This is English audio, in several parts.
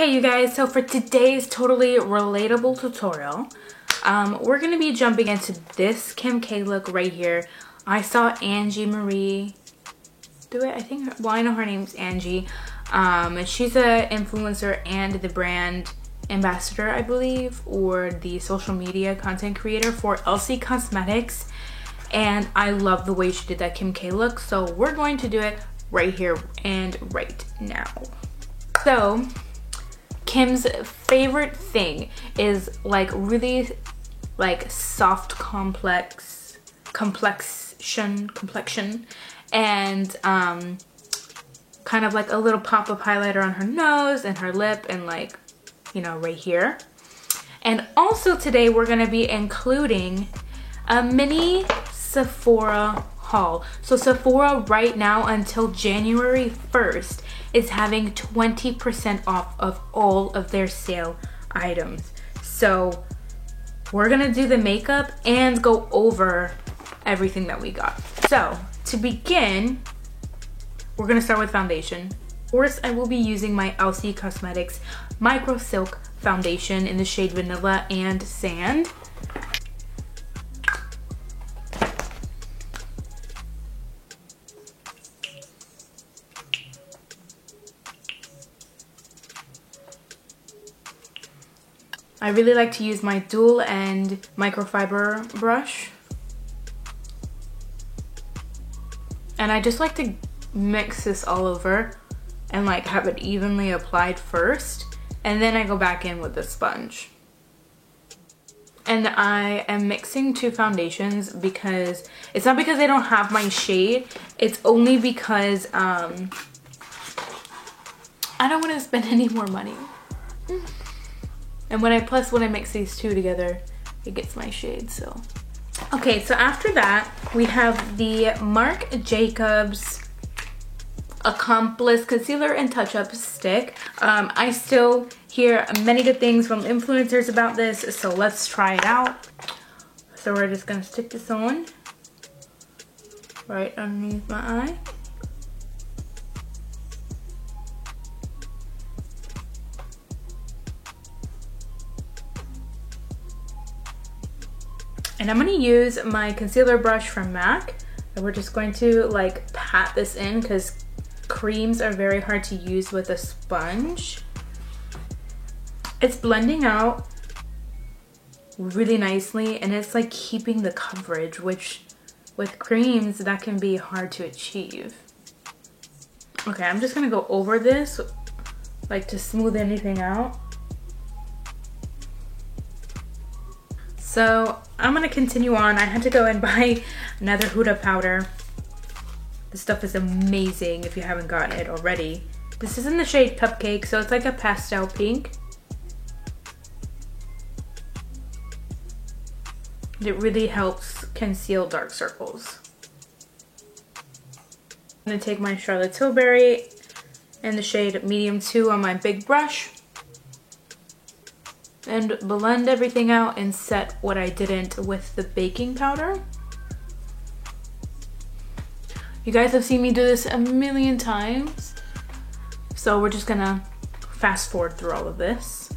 Okay, you guys, so for today's totally relatable tutorial, we're going to be jumping into this Kim K look right here. I saw Angie Marie do it. I know her name's Angie. She's an influencer and the brand ambassador, I believe, or the social media content creator for Elsie Cosmetics. And I love the way she did that Kim K look, so we're going to do it right here and right now. So Kim's favorite thing is like really like soft complexion and kind of like a little pop of highlighter on her nose and her lip and like, you know, right here. And also today we're gonna be including a mini Sephora haul. So Sephora right now until January 1st is having 20% off of all of their sale items. So we're gonna do the makeup and go over everything that we got. So to begin, we're gonna start with foundation. First, I will be using my Elsie Cosmetics Micro Silk Foundation in the shade Vanilla and Sand. I really like to use my dual end microfiber brush. And I just like to mix this all over and like have it evenly applied first. And then I go back in with the sponge. And I am mixing two foundations because it's not because I don't have my shade. It's only because I don't want to spend any more money. And when I mix these two together, it gets my shade, so. Okay, so after that, we have the Marc Jacobs Accomplice Concealer and Touch-Up Stick. I still hear many good things from influencers about this, so let's try it out. So we're just gonna stick this on right underneath my eye. And I'm gonna use my concealer brush from MAC. And we're just going to like pat this in because creams are very hard to use with a sponge. It's blending out really nicely and it's like keeping the coverage, which with creams that can be hard to achieve. Okay, I'm just gonna go over this like to smooth anything out. So I'm gonna continue on. I had to go and buy another Huda powder. This stuff is amazing if you haven't gotten it already. This is in the shade Cupcake, so it's like a pastel pink. It really helps conceal dark circles. I'm gonna take my Charlotte Tilbury in the shade Medium 2 on my big brush and blend everything out and set what I didn't with the baking powder. You guys have seen me do this a million times, so we're just gonna fast forward through all of this.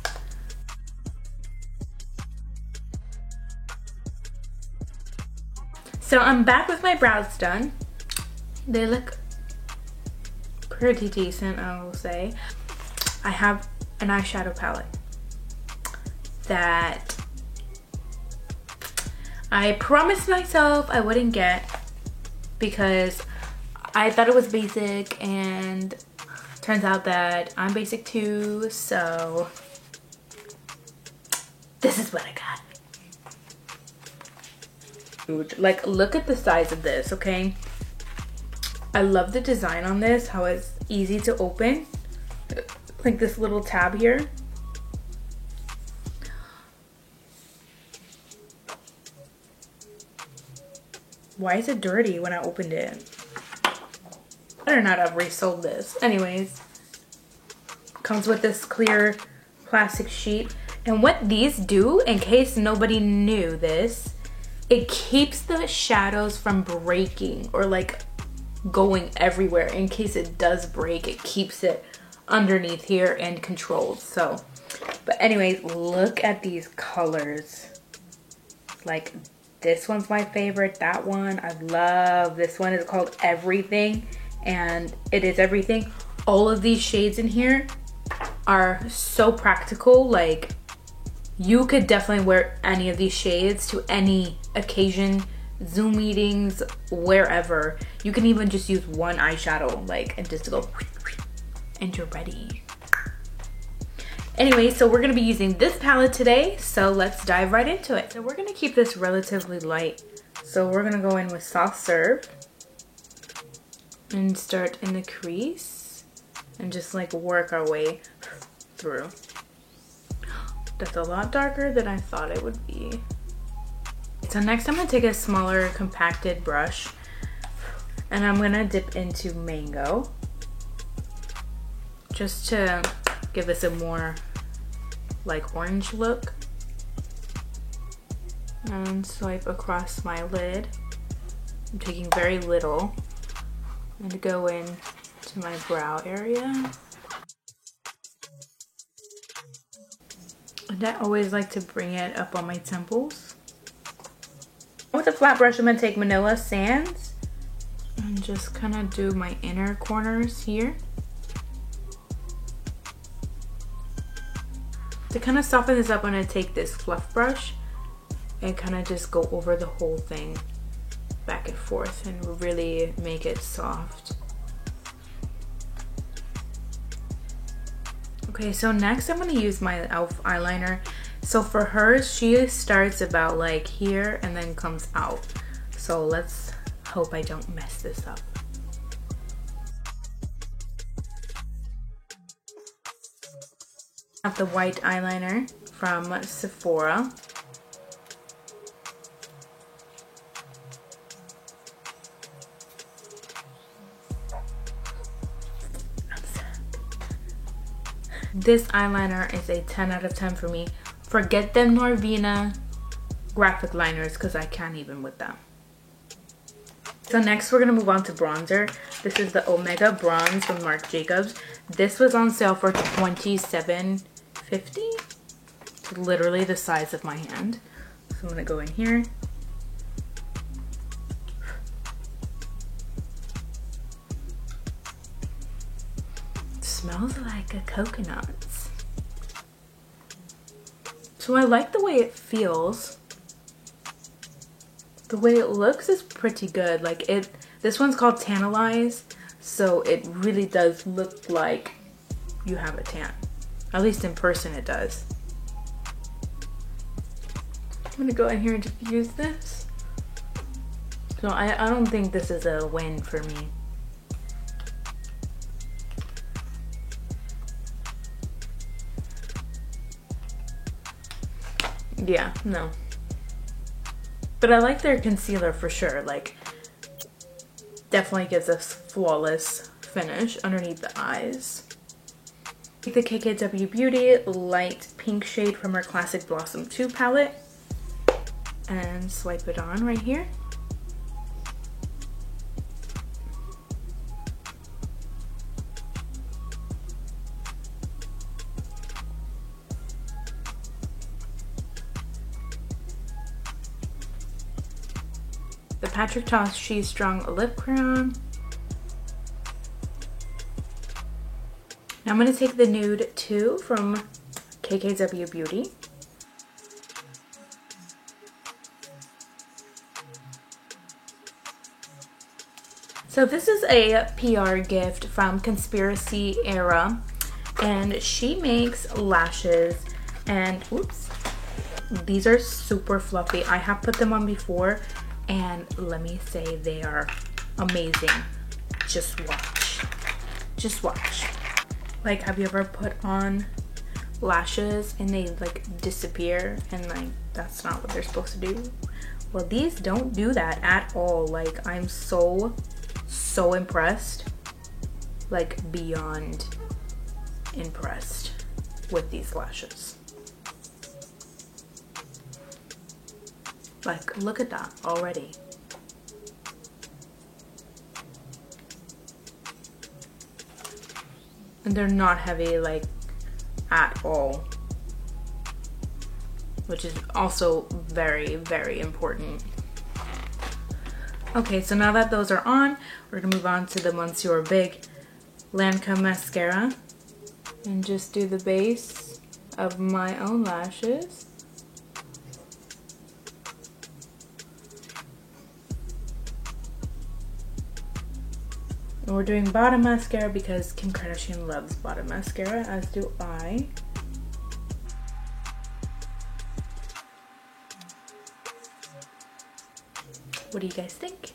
So I'm back with my brows done. They look pretty decent, I will say. I have an eyeshadow palette that I promised myself I wouldn't get because I thought it was basic and turns out that I'm basic too, so this is what I got. Like, look at the size of this, okay? I love the design on this, how it's easy to open. Like this little tab here. Why is it dirty when I opened it? Better not have resold this. Anyways, comes with this clear plastic sheet. And what these do, in case nobody knew this, it keeps the shadows from breaking or like going everywhere. In case it does break, it keeps it underneath here and controlled. So, but anyways, look at these colors. Like, this one's my favorite. That one, I love. This one is called Everything, and it is everything. All of these shades in here are so practical. Like, you could definitely wear any of these shades to any occasion, Zoom meetings, wherever. You can even just use one eyeshadow, like, and just go, and you're ready. Anyway, so we're gonna be using this palette today, so let's dive right into it. So we're gonna keep this relatively light. So we're gonna go in with Soft Serve and start in the crease and just like work our way through. That's a lot darker than I thought it would be. So next I'm gonna take a smaller compacted brush and I'm gonna dip into Mango just to give this a more like orange look, and swipe across my lid. I'm taking very little and go in to my brow area. And I always like to bring it up on my temples. With a flat brush, I'm gonna take Manila Sands and just kind of do my inner corners here. To kind of soften this up, I'm gonna take this fluff brush and kind of just go over the whole thing back and forth and really make it soft. Okay, so next I'm gonna use my e.l.f. eyeliner. So for hers, she starts about like here and then comes out. So let's hope I don't mess this up. I have the white eyeliner from Sephora. This eyeliner is a 10 out of 10 for me. Forget them Norvina graphic liners because I can't even with them. So next we're gonna move on to bronzer. This is the Omega Bronze from Marc Jacobs. This was on sale for $27.50. It's literally the size of my hand. So I'm gonna go in here. It smells like a coconut. So I like the way it feels. The way it looks is pretty good. Like this one's called Tantalize, so it really does look like you have a tan. At least in person it does. I'm gonna go in here and diffuse this. So I don't think this is a win for me. Yeah, no. But I like their concealer for sure. Like, definitely gives us flawless finish underneath the eyes. Take the KKW Beauty light pink shade from her Classic Blossom 2 palette and swipe it on right here. The Patrick Ta She's Strong Lip Crayon. Now I'm going to take the Nude 2 from KKW Beauty. So this is a PR gift from Conspiracy Era, and she makes lashes, and oops, these are super fluffy. I have put them on before, and let me say they are amazing. Just watch. Just watch. Like, have you ever put on lashes and they like disappear and like that's not what they're supposed to do? Well, these don't do that at all. Like, I'm so impressed. Like, beyond impressed with these lashes. Like, look at that already. And they're not heavy, like, at all. Which is also very, very important. Okay, so now that those are on, we're gonna move on to the Monsieur Big Lancome mascara and just do the base of my own lashes. And we're doing bottom mascara because Kim Kardashian loves bottom mascara, as do I. What do you guys think?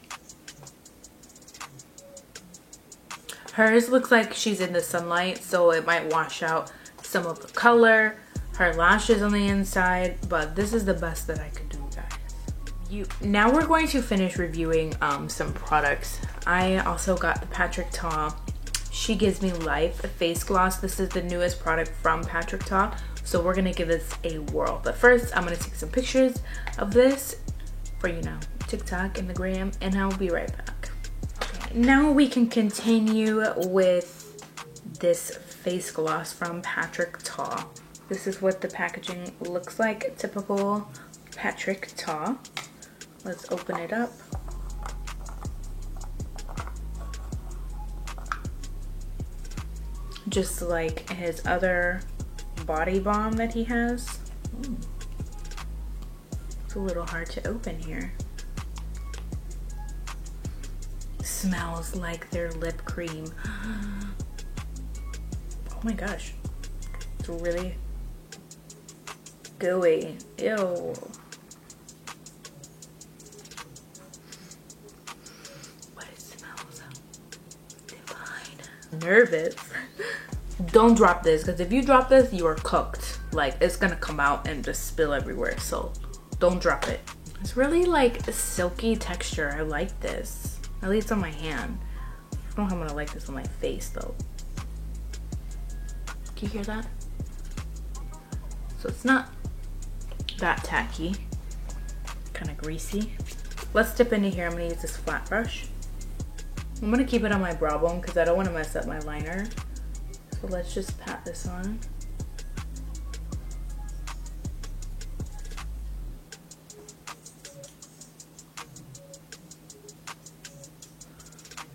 Hers looks like she's in the sunlight, so it might wash out some of the color, her lashes on the inside, but this is the best that I could do, guys. Now we're going to finish reviewing some products. I also got the Patrick Ta She Gives Me Life face gloss. This is the newest product from Patrick Ta, so we're gonna give this a whirl. But first, I'm gonna take some pictures of this for, you know, TikTok and the gram, and I'll be right back. Okay, now we can continue with this face gloss from Patrick Ta. This is what the packaging looks like, typical Patrick Ta. Let's open it up. Just like his other body balm that he has. Ooh. It's a little hard to open here. Smells like their lip cream. Oh my gosh. It's really gooey. Ew. But it smells divine. Nervous. Don't drop this, because if you drop this, you are cooked. Like, it's gonna come out and just spill everywhere, so don't drop it. It's really like a silky texture. I like this. At least on my hand. I don't know how I'm gonna like this on my face though. Can you hear that? So it's not that tacky. Kind of greasy. Let's dip into here. I'm gonna use this flat brush. I'm gonna keep it on my brow bone because I don't want to mess up my liner. So let's just pat this on.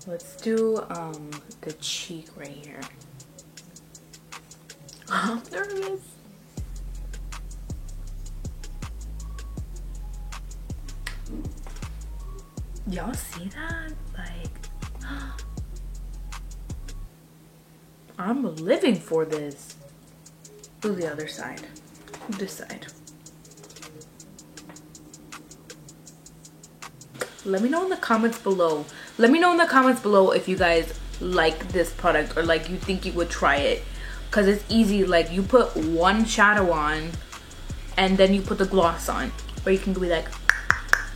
Let's do the cheek right here. I'm nervous. Y'all see that? Like, I'm living for this. Do the other side. This side. Let me know in the comments below. Let me know in the comments below if you guys like this product or like you think you would try it. Cause it's easy, like you put one shadow on and then you put the gloss on. Or you can be like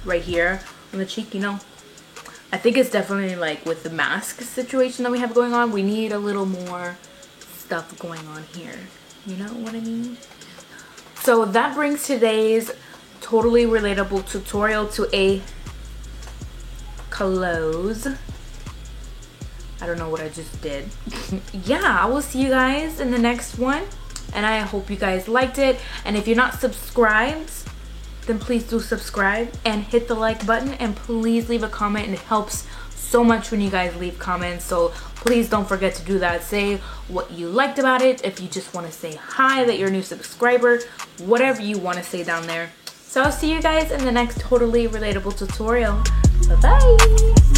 right here on the cheek, you know. I think it's definitely like with the mask situation that we have going on, we need a little more stuff going on here. You know what I mean? So that brings today's totally relatable tutorial to a close. I don't know what I just did. Yeah, I will see you guys in the next one, and I hope you guys liked it. And if you're not subscribed, then please do subscribe and hit the like button, and please leave a comment. It helps so much when you guys leave comments, so please don't forget to do that. Say what you liked about it, if you just want to say hi, that you're a new subscriber, whatever you want to say down there. So I'll see you guys in the next totally relatable tutorial. Bye bye.